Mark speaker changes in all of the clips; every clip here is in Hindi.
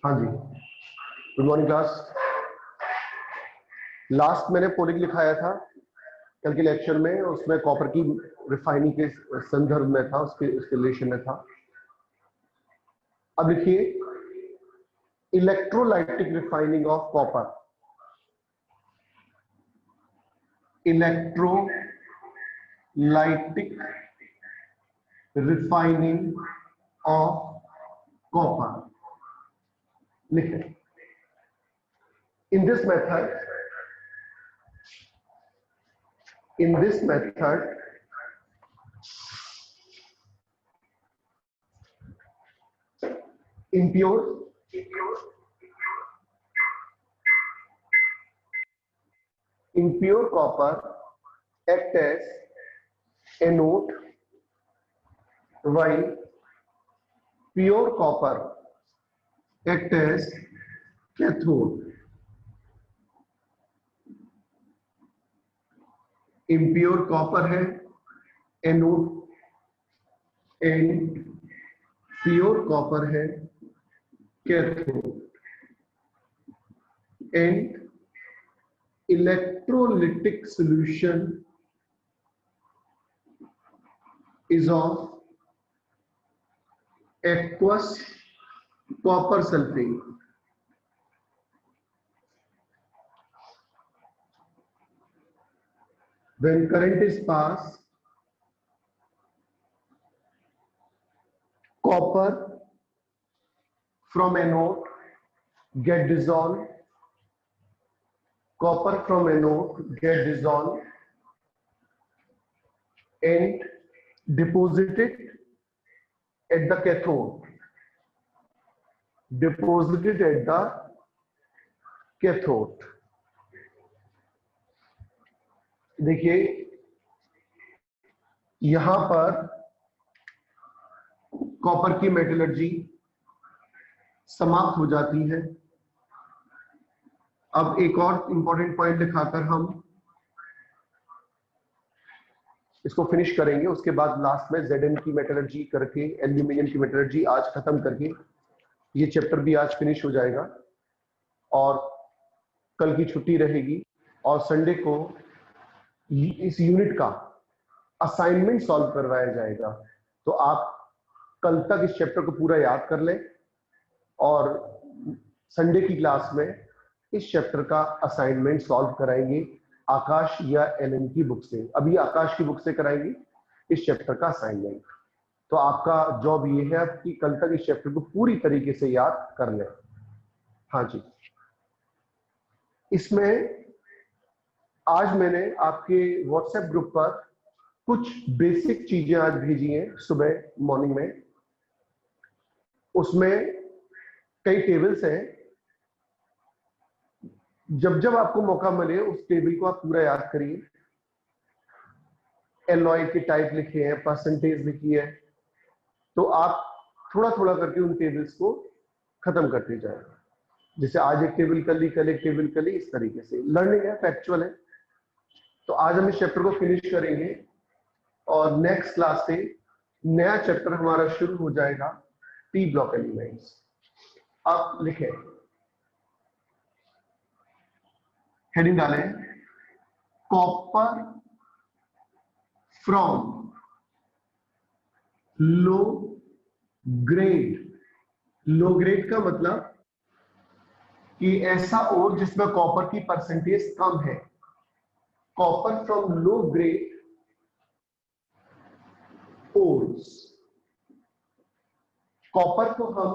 Speaker 1: हाँ जी, गुड मॉर्निंग क्लास। लास्ट मैंने पोलिंग लिखाया था कल के लेक्चर में, उसमें कॉपर की रिफाइनिंग के संदर्भ में था, उसके रिलेशन में था। अब लिखिए electrolytic refining of copper. Electrolytic refining of copper लिखे। In this method, impure copper act as anode, while pure copper act as cathode. impure copper है एनोड एंड प्योर कॉपर है cathode. And electrolytic solution is of aqueous copper sulfate. When current is passed, copper from anode get dissolved. Copper from anode get dissolved and deposited at the cathode. Deposited at the cathode. देखिए यहां पर कॉपर की मेटलर्जी समाप्त हो जाती है। अब एक और इंपॉर्टेंट पॉइंट दिखाकर हम इसको फिनिश करेंगे। उसके बाद लास्ट में Zn की मेटलर्जी करके, एल्यूमिनियम की मेटलर्जी आज खत्म करके ये चैप्टर भी आज फिनिश हो जाएगा और कल की छुट्टी रहेगी और संडे को इस यूनिट का असाइनमेंट सॉल्व करवाया जाएगा। तो आप कल तक इस चैप्टर को पूरा याद कर लें और संडे की क्लास में इस चैप्टर का असाइनमेंट सॉल्व कराएंगे आकाश या एलएन की बुक से। अभी आकाश की बुक से कराएंगे इस चैप्टर का असाइनमेंट। तो आपका जॉब ये है कि कल तक इस चैप्टर को पूरी तरीके से याद कर लें। हाँ जी, इसमें आज मैंने आपके व्हाट्सएप ग्रुप पर कुछ बेसिक चीजें आज भेजी हैं सुबह मॉर्निंग में। उसमें कई टेबल्स हैं, जब जब आपको मौका मिले उस टेबल को आप पूरा याद करिए। एलॉय के टाइप लिखे हैं, परसेंटेज लिखी है, तो आप थोड़ा थोड़ा करके उन टेबल्स को खत्म करते जाए। जैसे आज एक टेबल कर ली, कल एक टेबल कर ली, इस तरीके से लर्निंग है, फैक्चुअल है। तो आज हम इस चैप्टर को फिनिश करेंगे और नेक्स्ट क्लास से नया चैप्टर हमारा शुरू हो जाएगा, पी ब्लॉक एलिमेंट्स। आप लिखें, हेडिंग डालें, copper from low grade. Low grade का मतलब कि ऐसा ओर जिसमें कॉपर की परसेंटेज कम है। Copper from low grade ores. Copper को हम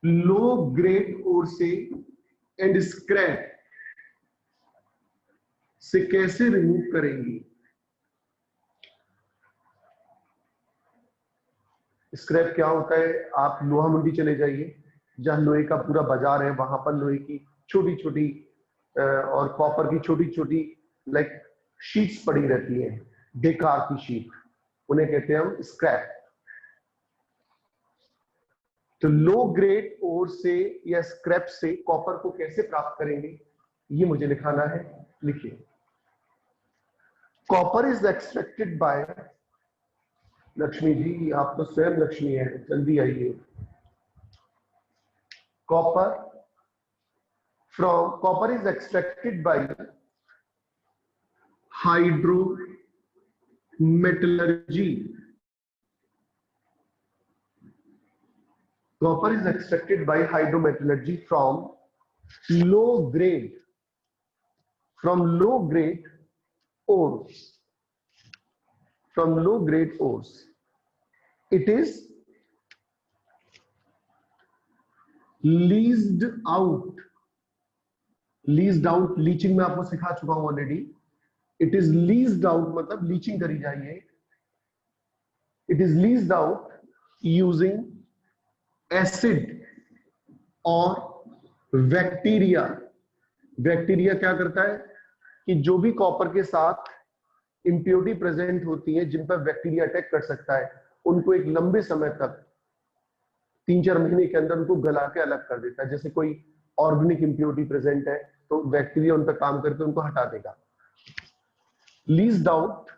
Speaker 1: लो ग्रेड ओर से एंड स्क्रैप से कैसे रिमूव करेंगे। स्क्रैप क्या होता है? आप लोहा मंडी चले जाइए, जहां लोहे का पूरा बाजार है, वहां पर लोहे की छोटी छोटी और कॉपर की छोटी छोटी लाइक शीट्स पड़ी रहती है, बेकार की शीट, उन्हें कहते हैं हम स्क्रैप। तो लो ग्रेड ओर से या स्क्रैप से कॉपर को कैसे प्राप्त करेंगे ये मुझे लिखाना है। लिखिए, copper is extracted by, Lakshmi ji आप तो स्वयं लक्ष्मी है, जल्दी आइए। copper is extracted by hydrometallurgy. Copper is extracted by hydrometallurgy from low grade ores. It is leased out. Leaching में आपको सिखा चुका हूं already. It is leased out मतलब लीचिंग करी जाइए. It is leased out using acid और बैक्टीरिया. बैक्टीरिया क्या करता है कि जो भी कॉपर के साथ इंप्योरिटी प्रेजेंट होती है, जिन पर बैक्टीरिया अटैक कर सकता है, उनको एक लंबे समय तक 3-4 महीने के अंदर उनको गला के अलग कर देता है. जैसे कोई ऑर्गेनिक इंप्योरिटी प्रेजेंट है तो बैक्टीरिया उन पर काम करके उनको हटा देगा. लीज्ड आउट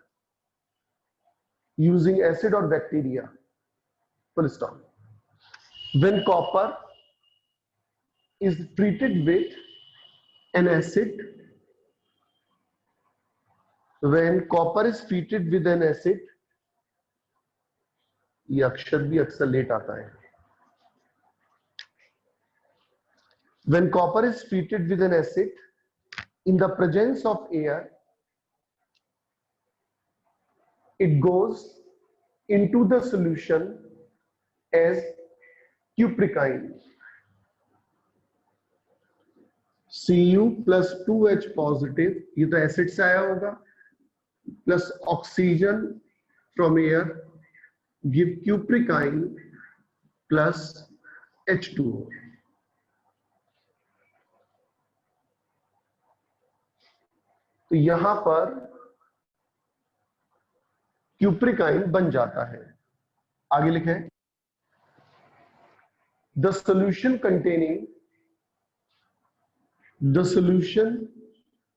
Speaker 1: यूजिंग एसिड और bacteria. Full stop. When copper is treated with an acid, when copper is treated with N acid, ये अक्षर भी अक्सर लेट आता है. When copper is treated with an acid in the presence of air, it goes into the solution as cupricine. Cu plus 2H positive, ये तो एसिड से आया होगा, plus oxygen from air give cupricine plus H2O. तो यहां पर क्यूप्रिकाइन बन जाता है. आगे लिखें, the solution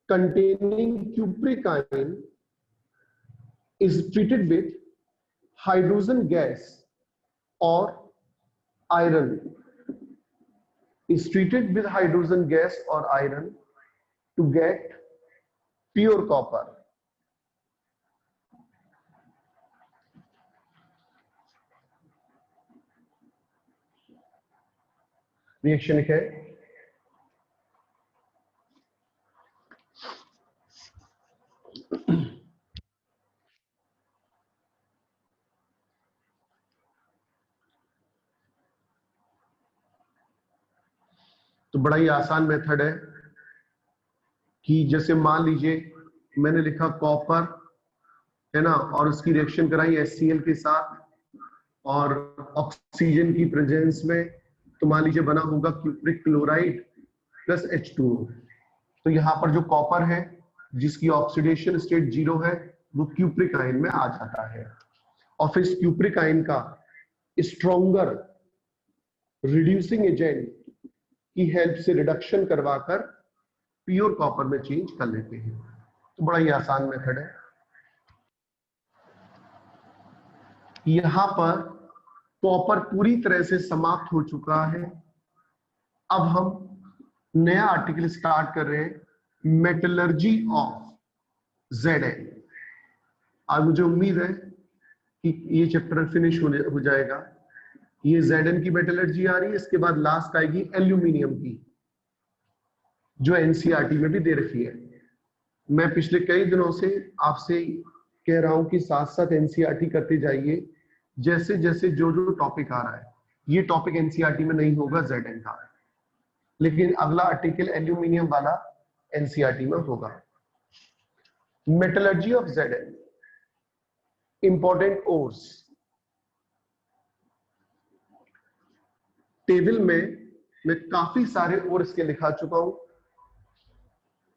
Speaker 1: containing cupric ion is treated with hydrogen gas और iron. To get pure copper. Reaction है तो बड़ा ही आसान मेथड है कि जैसे मान लीजिए मैंने लिखा कॉपर है ना, और उसकी रिएक्शन कराई HCl के साथ और ऑक्सीजन की प्रेजेंस में, तो मान लीजिए बना होगा क्यूप्रिक क्लोराइड प्लस H2O. तो यहाँ पर जो कॉपर है जिसकी ऑक्सीडेशन स्टेट 0 है वो क्यूप्रिक आयन में आ जाता है, और फिर इस क्यूप्रिक आयन का स्ट्रॉन्गर रिड्यूसिंग एजेंट की हेल्प से रिडक्शन करवाकर प्योर कॉपर में चेंज कर लेते हैं. तो बड़ा ही आसान मेथड है. यहां पर कॉपर पूरी तरह से समाप्त हो चुका है. अब हम नया आर्टिकल स्टार्ट कर रहे हैं, मेटलर्जी ऑफ Zn. आज मुझे उम्मीद है कि ये चैप्टर फिनिश हो जाएगा. ये Zn की मेटलर्जी आ रही है, इसके बाद लास्ट आएगी एल्यूमिनियम की, जो एनसीईआरटी में भी दे रखी है. मैं पिछले कई दिनों से आपसे कह रहा हूं कि साथ साथ एनसीईआरटी करते जाइए. जैसे जैसे जो जो टॉपिक आ रहा है, ये टॉपिक एनसीईआरटी में नहीं होगा Zn का, लेकिन अगला आर्टिकल एल्यूमिनियम वाला एनसीईआरटी में होगा. Metallurgy of Zn, important ores. Table में मैं काफी सारे ओर्स के लिखा चुका हूं.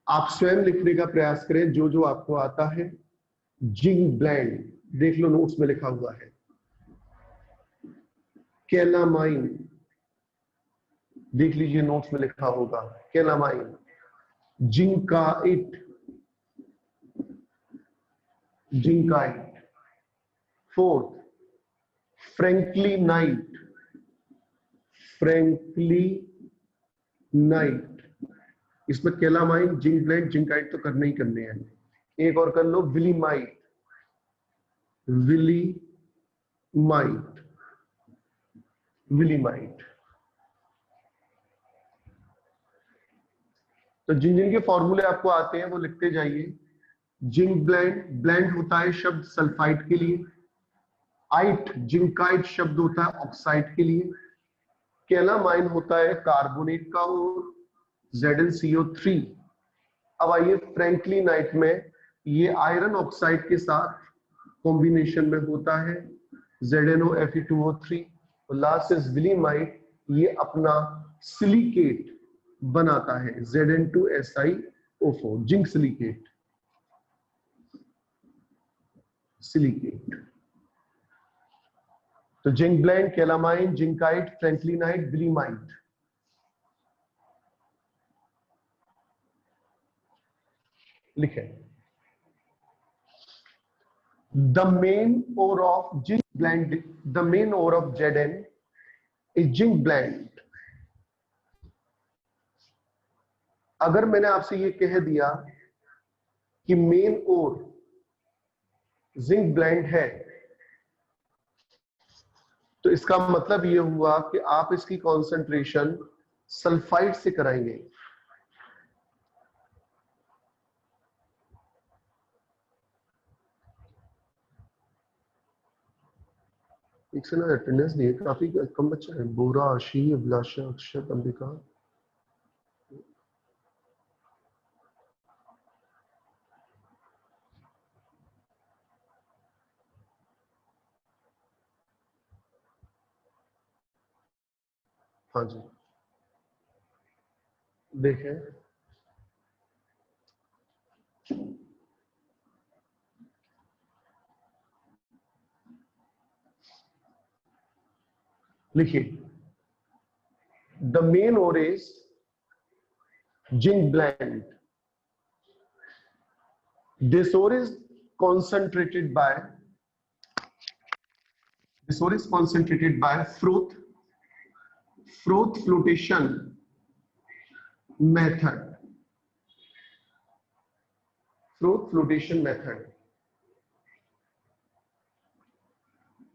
Speaker 1: आप स्वयं लिखने का प्रयास करें जो जो आपको आता है. जिंक ब्लेंड देख लो, नोट्स में लिखा हुआ है. कैलामाइन देख लीजिए, नोट्स में लिखा होगा calamine. Zincite, fourth franklinite, franklinite. नाइट, इसमें कैलामाइन, जिंक ब्लेंड, जिंकाइट तो करने ही करने हैं। एक और कर लो, विलीमाइट, विलीमाइट, विलीमाइट। तो जिन जिन के फॉर्मूले आपको आते हैं वो लिखते जाइए। जिंक ब्लेंड, ब्लेंड होता है शब्द सल्फाइड के लिए। आइट, जिंकाइट शब्द होता है ऑक्साइड के लिए। कैलामाइन होता है कार्बोनेट का और ZnCO3। अब आइए फ्रैंकलिनाइट में ये आयरन ऑक्साइड के साथ कॉम्बिनेशन में होता है, ZnOFe2O3। और लास्ट इज विलीमाइट, ये अपना सिलिकेट बनाता है, Zn2SiO4, जिंक सिलिकेट, सिलिकेट। तो zinc blende, calamine, zincite, franklinite, willemite. लिखे, the main ore of zinc blende, the main ore of Zn is zinc blende. अगर मैंने आपसे ये कह दिया कि मेन ओर जिंक ब्लेंड है, तो इसका मतलब ये हुआ कि आप इसकी कॉन्सेंट्रेशन सल्फाइड से कराएंगे। एक से ना अटेंडेंस दिए, काफी कम बच्चा है। बोरा, आशी, अभिलाषा, अक्षत, अंबिका। हाँ जी, देखें, लिखिए, the main ore is zinc blende. This ore is concentrated by froth flotation method. Froth flotation method.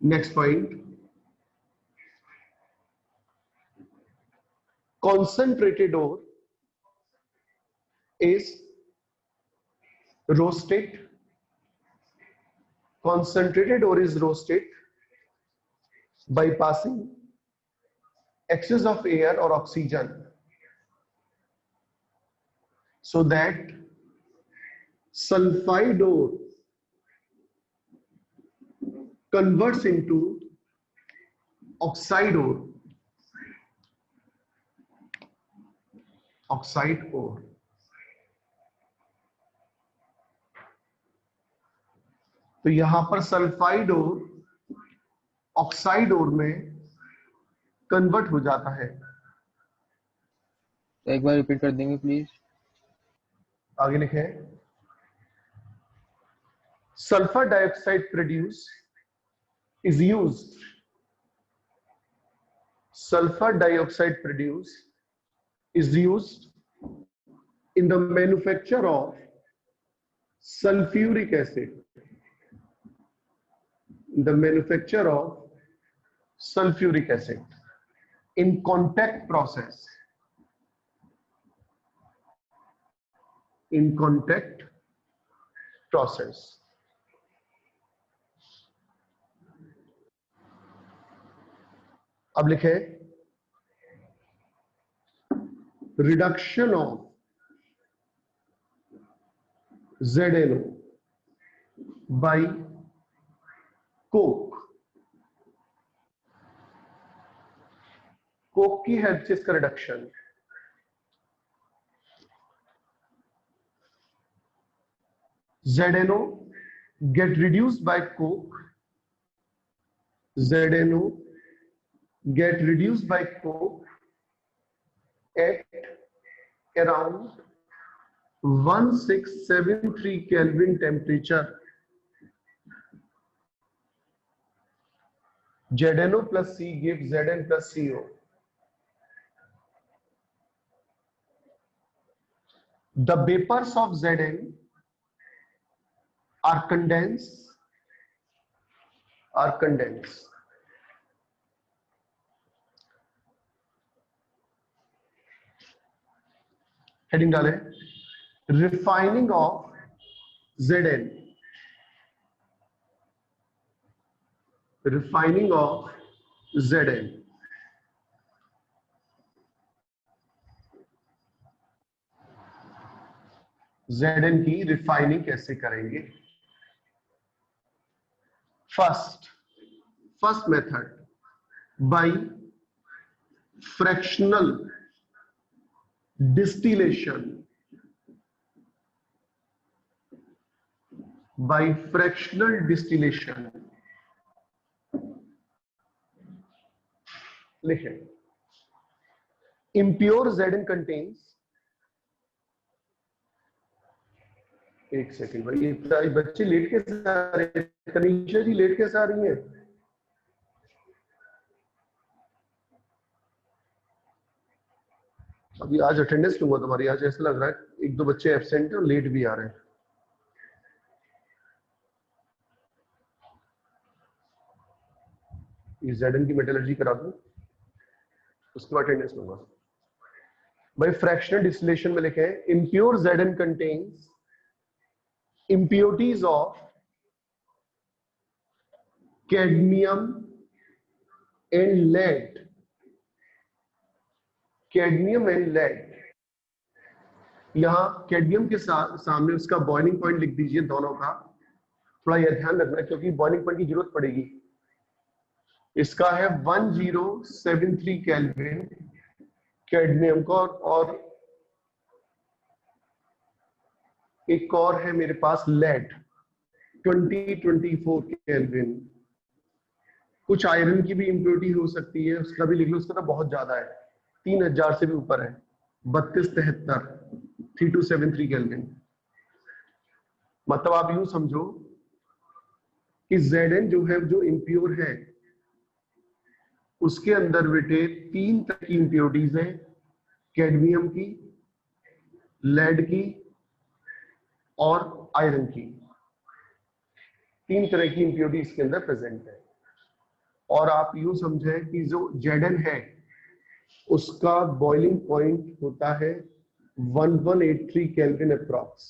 Speaker 1: Next point, concentrated ore is roasted. Concentrated ore is roasted by passing excess of air or oxygen, so that sulfide ore converts into oxide ore. Oxide ore. तो यहां पर सल्फाइड और ऑक्साइड ओर में कन्वर्ट हो जाता है।
Speaker 2: एक बार रिपीट कर देंगे प्लीज।
Speaker 1: आगे लिखे, sulphur dioxide produce is used, sulfur dioxide produce is used in the manufacture of sulfuric acid, the manufacture of sulfuric acid in contact process, in contact process. अब लिखे, reduction of ZnO by coke. Coke की हेल्प से इसका reduction, ZnO get reduced by coke, ZnO get reduced by coke at around 1673 Kelvin temperature. ZnO plus C gives Zn plus CO. The vapors of Zn are condensed heading डाले refining of Zn, refining of Zn, Zn की रिफाइनिंग कैसे करेंगे? First method by fractional distillation, लिखे impure Zn contains, एक सेकंड भाई, ये बच्चे लेट कैसे आ रहे हैं? कनीशा जी लेट कैसे आ रही हैं? अभी आज अटेंडेंस लूंगा तुम्हारी, आज ऐसा लग रहा है एक दो बच्चे एब्सेंट हैं और लेट भी आ रहे हैं। ये Zn की मेटलर्जी करा दूं, उसके बाद अटेंडेंस लूंगा। भाई फ्रैक्शनल डिस्टिलेशन में लिखे हैं impure Zn contains impurities of cadmium and lead, यहां कैडमियम के सामने उसका बॉइलिंग पॉइंट लिख दीजिए दोनों का, थोड़ा यह ध्यान रखना क्योंकि बॉइलिंग पॉइंट की जरूरत पड़ेगी। इसका है 1073 केल्विन कैडमियम का, और एक और है मेरे पास लेड 2024 केल्विन। कुछ आयरन की भी इंप्योरिटी हो सकती है, उसका भी लिख लो, उसका तो बहुत ज्यादा है, 3000 से भी ऊपर है, 3273 3273 केल्विन। मतलब आप यूं समझो कि Zn जो है, जो इंप्योर है, उसके अंदर बेटे 3 तरह की इंप्योरिटीज हैं, कैडमियम की, लेड की और आयरन की। 3 तरह की इंप्योरिटी इसके अंदर प्रेजेंट है। और आप यूं समझें कि जो Zn है उसका बॉइलिंग पॉइंट होता है 1183 केल्विन अप्रॉक्स।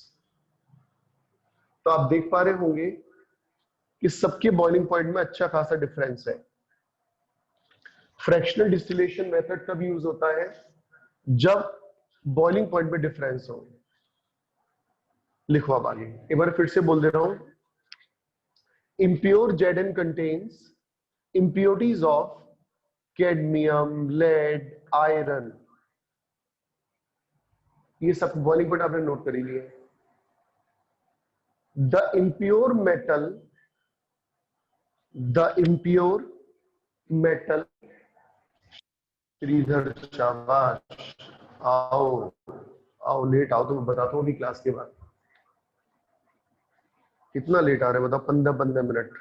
Speaker 1: तो आप देख पा रहे होंगे कि सबके बॉइलिंग पॉइंट में अच्छा खासा डिफरेंस है। फ्रैक्शनल डिस्टिलेशन मेथड कब यूज होता है? जब बॉइलिंग पॉइंट में डिफरेंस हो। लिखो अब आगे, एक बार फिर से बोल दे रहा हूं, impure Zn contains impurities of cadmium, lead, iron। ये सब बॉइलिंग पॉइंट आपने नोट कर ही लिया। The impure metal, श्रीधर शाबाश, आओ लेट आओ तो मैं बताता हूँ अभी क्लास के बाद। कितना लेट आ रहे हैं बताओ? 15 मिनट।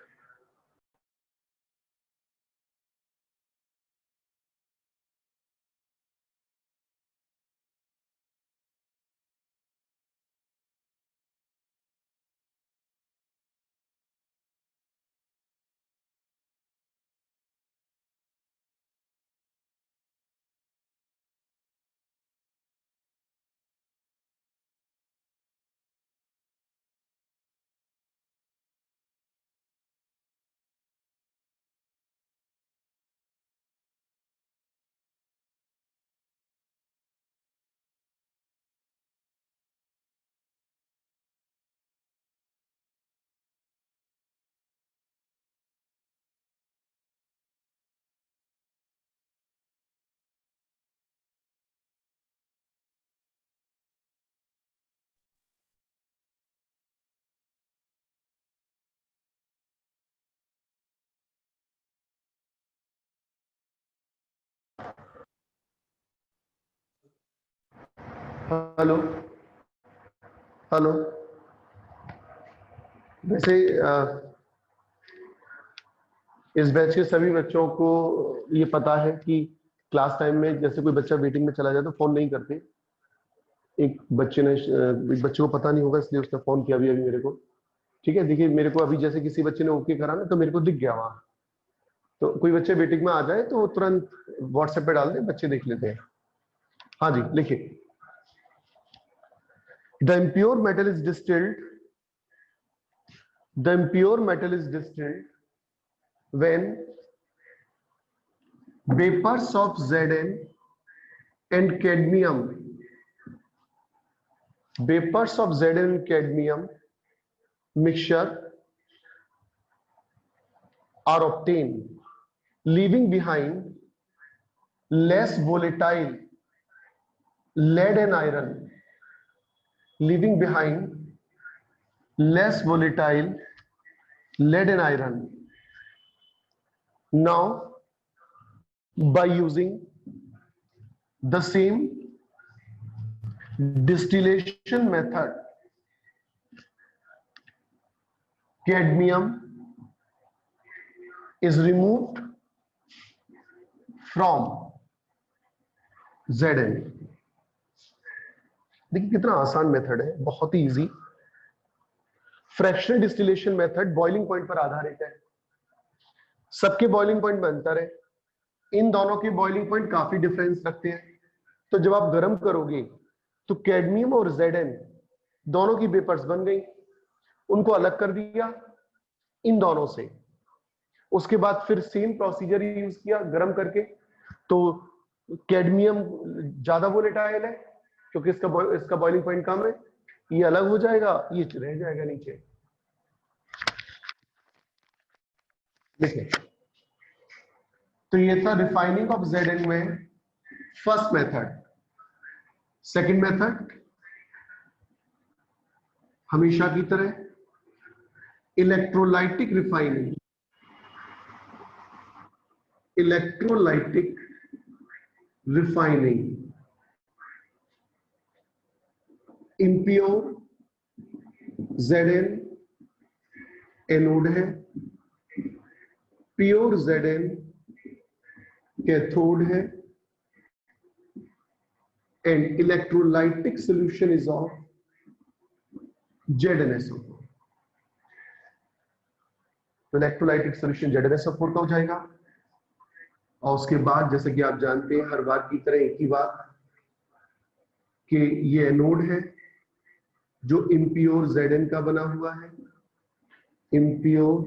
Speaker 1: हेलो हेलो, वैसे इस बैच के सभी बच्चों को ये पता है कि क्लास टाइम में जैसे कोई बच्चा वेटिंग में चला जाए तो फोन नहीं करते, एक बच्चे को पता नहीं होगा इसलिए उसने फोन किया अभी अभी मेरे को। ठीक है, देखिए मेरे को अभी जैसे किसी बच्चे ने ओके करा ना तो मेरे को दिख गया वहां। तो कोई बच्चे वेटिंग में आ जाए तो तुरंत व्हाट्सएप पे डाल दे, बच्चे देख लेते हैं। हाँ जी लिखिए। The impure metal is distilled, the impure metal is distilled when vapours of Zn and cadmium, vapors of Zn and cadmium mixture are obtained, leaving behind less volatile lead and iron, leaving behind less volatile lead and iron. Now, by using the same distillation method, cadmium is removed from Zn. देखिए कितना आसान मेथड है, बहुत ही easy. Fractional distillation method boiling point पर आधारित है। सबके बॉइलिंग पॉइंट में अंतर है, इन दोनों के बॉइलिंग पॉइंट काफी डिफरेंस रखते हैं। तो जब आप गर्म करोगे तो कैडमियम और Zn दोनों की वेपर्स बन गई, उनको अलग कर दिया इन दोनों से। उसके बाद फिर सेम प्रोसीजर यूज किया गर्म करके, तो कैडमियम ज्यादा वोलेटाइल है क्योंकि इसका बॉइलिंग पॉइंट कम है, ये अलग हो जाएगा, ये रह जाएगा नीचे। देखिए तो ये था रिफाइनिंग ऑफ Zn में फर्स्ट मेथड। सेकंड मेथड हमेशा की तरह electrolytic refining, electrolytic refining. Impure Zn anode है, प्योर Zn कैथोड है, and electrolytic solution is of ZnSO4। तो इलेक्ट्रोलाइटिक सोल्यूशन ZnSO4 का हो जाएगा। और उसके बाद जैसे कि आप जानते हैं हर बार की तरह एक ही बात कि ये एनोड है जो इम्प्योर Zn का बना हुआ है, impure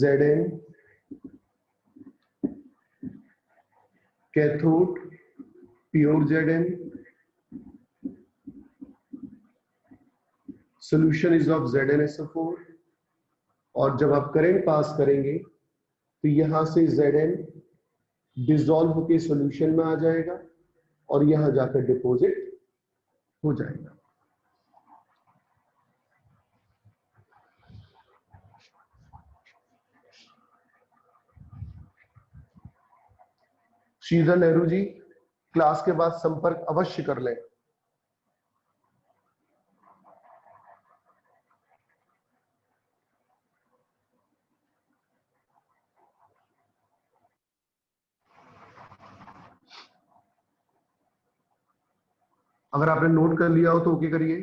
Speaker 1: Zn, cathode pure Zn, solution is of ZnSO4। और जब आप करंट पास करेंगे तो यहां से Zn डिसॉल्व होकर सॉल्यूशन में आ जाएगा और यहां जाकर डिपॉजिट हो जाएगा। श्रीधर नेहरू जी क्लास के बाद संपर्क अवश्य कर लें। अगर आपने नोट कर लिया हो तो ओके करिए।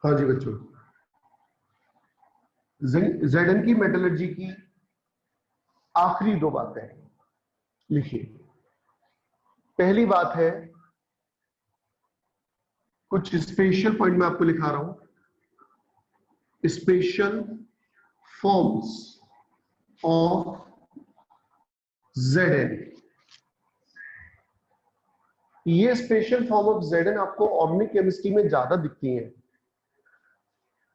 Speaker 1: हाँ जी बच्चों, Zn की मेटलर्जी की आखिरी दो बातें लिखिए। पहली बात है, कुछ स्पेशल पॉइंट मैं आपको लिखा रहा हूं, स्पेशल फॉर्म्स ऑफ Zn। ये स्पेशल फॉर्म ऑफ Zn आपको ऑर्गेनिक केमिस्ट्री में ज्यादा दिखती हैं।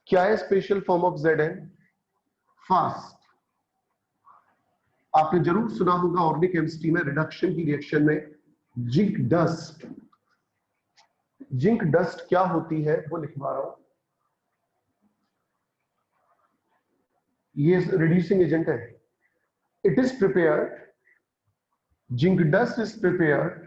Speaker 1: क्या है special form of Zn? Fast. आपने जरूर सुना होगा ऑर्गेनिक केमिस्ट्री में रिडक्शन की रिएक्शन में जिंक डस्ट। जिंक डस्ट क्या होती है वो लिखवा रहा हूं। ये रिड्यूसिंग एजेंट है। It is prepared, zinc dust is prepared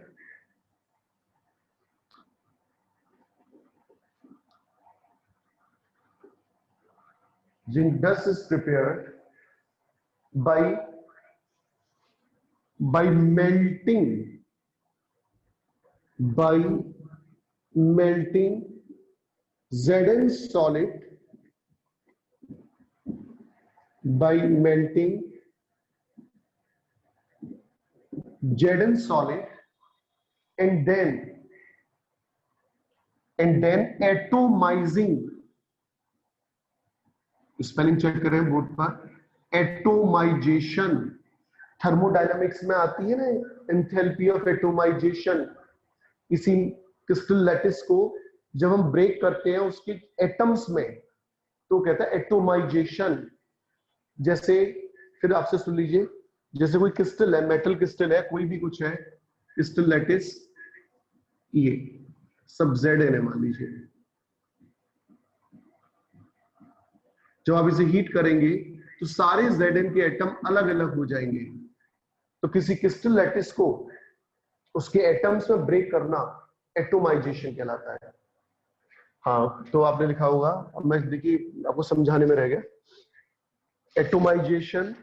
Speaker 1: zinc dust is prepared by melting Zn solid, by melting Zn solid, and then atomizing, spelling check करें बोर्ड पर, एटोमाइजेशन। थर्मोडायनामिक्स में आती है ना एंथैल्पी ऑफ एटोमाइजेशन। इसी क्रिस्टल लैटिस को जब हम ब्रेक करते हैं उसके एटम्स में तो कहता है एटोमाइजेशन। जैसे फिर आपसे सुन लीजिए, जैसे कोई क्रिस्टल है, मेटल क्रिस्टल है, कोई भी कुछ है, क्रिस्टल लैटिस, ये सब Zn है मान लीजिए। जब आप इसे हीट करेंगे तो सारे Zn के एटम अलग अलग हो जाएंगे। तो किसी क्रिस्टल लैटिस को उसके एटम्स में ब्रेक करना एटोमाइजेशन कहलाता है। हाँ, तो आपने लिखा होगा, अब मैं देखिए आपको समझाने में रह गया। Atomisation,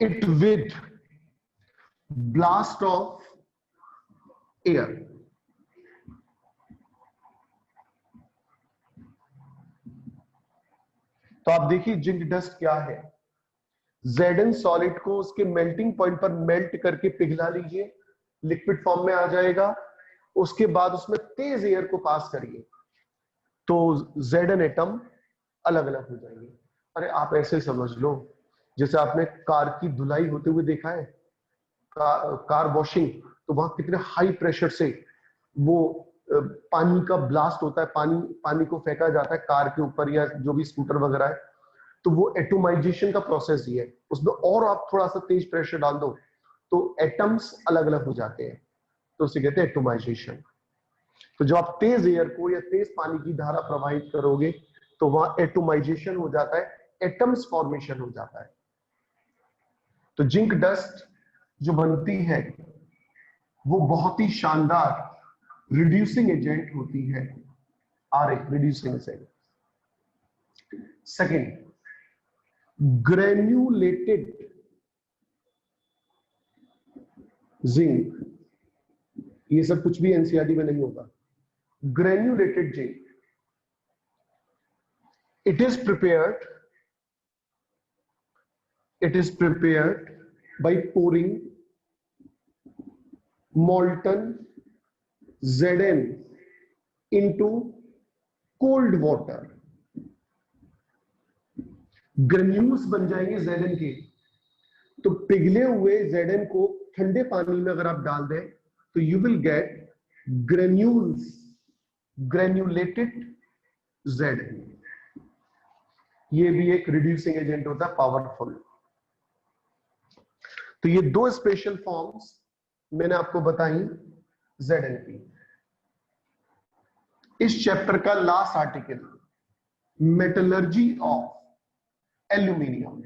Speaker 1: it with blast of air. तो आप देखिए जिंक डस्ट क्या है। Zn सॉलिड को उसके मेल्टिंग पॉइंट पर मेल्ट करके पिघला लीजिए, लिक्विड फॉर्म में आ जाएगा। उसके बाद उसमें तेज एयर को पास करिए तो Zn एटम अलग अलग हो जाएंगे। अरे आप ऐसे समझ लो जैसे आपने कार की धुलाई होते हुए देखा है, कार वॉशिंग, तो वहां कितने हाई प्रेशर से वो पानी का ब्लास्ट होता है, पानी को फेंका जाता है कार के ऊपर या जो भी स्कूटर वगैरह है। तो वो एटोमाइजेशन का प्रोसेस ही है। उसमें और आप थोड़ा सा तेज प्रेशर डाल दो तो एटम्स अलग अलग हो जाते हैं, तो उसे कहते हैं एटोमाइजेशन। तो जब आप तेज एयर को या तेज पानी की धारा प्रवाहित करोगे तो वहां एटोमाइजेशन हो जाता है, एटम्स फॉर्मेशन हो जाता है। तो जिंक डस्ट जो बनती है वो बहुत ही शानदार रिड्यूसिंग एजेंट होती है, are reducing agent. Second, granulated zinc, ये सब कुछ भी एनसीईआरटी में नहीं होगा। Granulated zinc, it is prepared by pouring molten Zn into cold water। Granules बन जाएंगे Zn के, तो पिघले हुए Zn को ठंडे पानी में अगर आप डाल दें तो you will get granules, granulated Zn। ये भी एक रिड्यूसिंग एजेंट होता है, पावरफुल। तो ये दो स्पेशल फॉर्म्स मैंने आपको बताई Zn की। इस चैप्टर का last article, metallurgy of aluminium.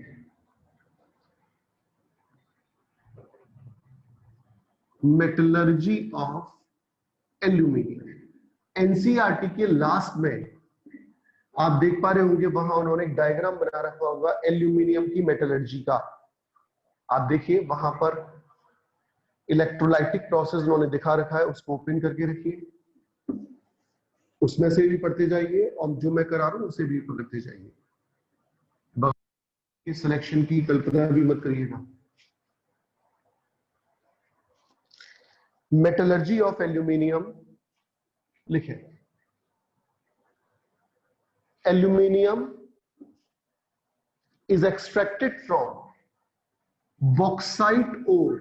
Speaker 1: Metallurgy of aluminium NCERT के लास्ट में आप देख पा रहे होंगे, वहां उन्होंने एक डायग्राम बना रखा होगा एल्यूमिनियम की मेटलर्जी का। आप देखिए वहां पर इलेक्ट्रोलाइटिक प्रोसेस उन्होंने दिखा रखा है, उसको ओपन करके रखिए, उसमें से भी पढ़ते जाइए और जो मैं करा रहा हूं उसे भी पढ़ते जाइए। सिलेक्शन की कल्पना भी मत करिएगा। मेटलर्जी ऑफ एल्यूमिनियम लिखे। Aluminium is extracted from bauxite ore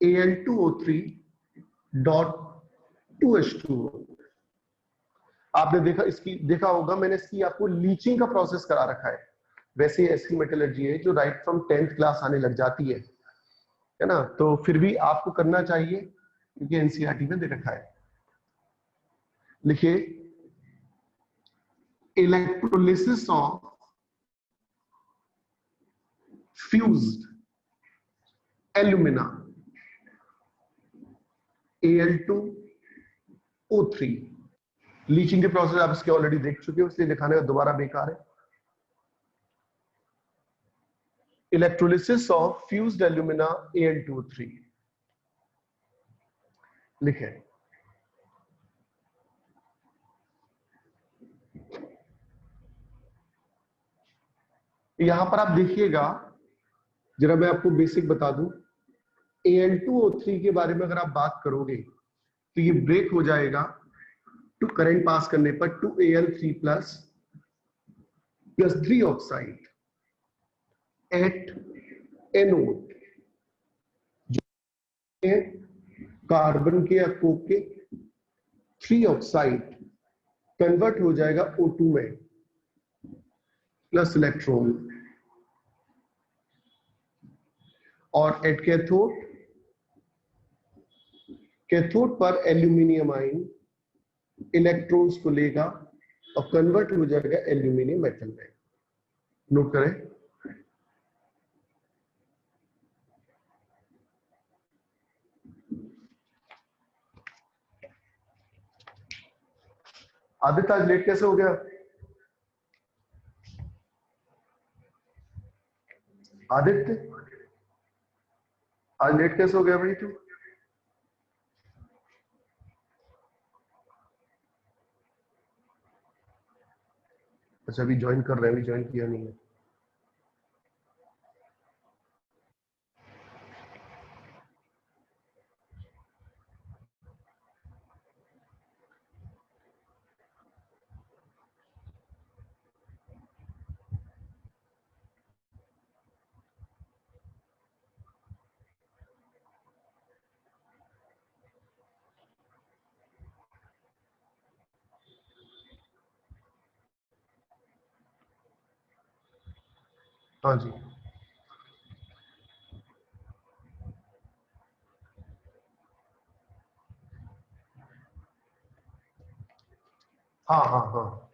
Speaker 1: Al2O3.2H2O। आपने देखा होगा, मैंने इसकी आपको लीचिंग का प्रोसेस करा रखा है। वैसे ऐसी मेटलर्जी है जो राइट फ्रॉम 10th क्लास आने लग जाती है ना, तो फिर भी आपको करना चाहिए क्योंकि एनसीईआरटी में दे रखा है। लिखिए electrolysis of fused alumina Al2O3। Leaching के प्रोसेस आप इसके ऑलरेडी देख चुके हो, इसलिए दिखाने का दोबारा बेकार है। Electrolysis of fused alumina Al2O3 लिखे। यहां पर आप देखिएगा, जरा मैं आपको बेसिक बता दूं, Al2O3 के बारे में अगर आप बात करोगे तो ये ब्रेक हो जाएगा टू करंट पास करने पर 2Al3 plus 3 oxide at anode, carbon के या कोक के 3 ऑक्साइड कन्वर्ट हो जाएगा O2 में प्लस इलेक्ट्रॉन, और एट कैथोड, कैथोड पर एल्यूमिनियम आयन इलेक्ट्रॉन्स को लेगा और कन्वर्ट हो जाएगा एल्यूमिनियम मेटल में। नोट करें, आदित्य आज लेट कैसे हो गया? आदित्य आज लेट कैसे हो गया भाई तू? अच्छा अभी ज्वाइन कर रहे हैं, अभी ज्वाइन किया नहीं है। हाँ जी, हाँ हाँ हाँ,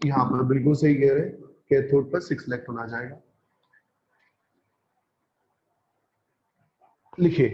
Speaker 1: यहाँ पर बिल्कुल सही कह रहे हैं, कैथोड पर 6 इलेक्ट्रॉन आ जाएगा। लिखिए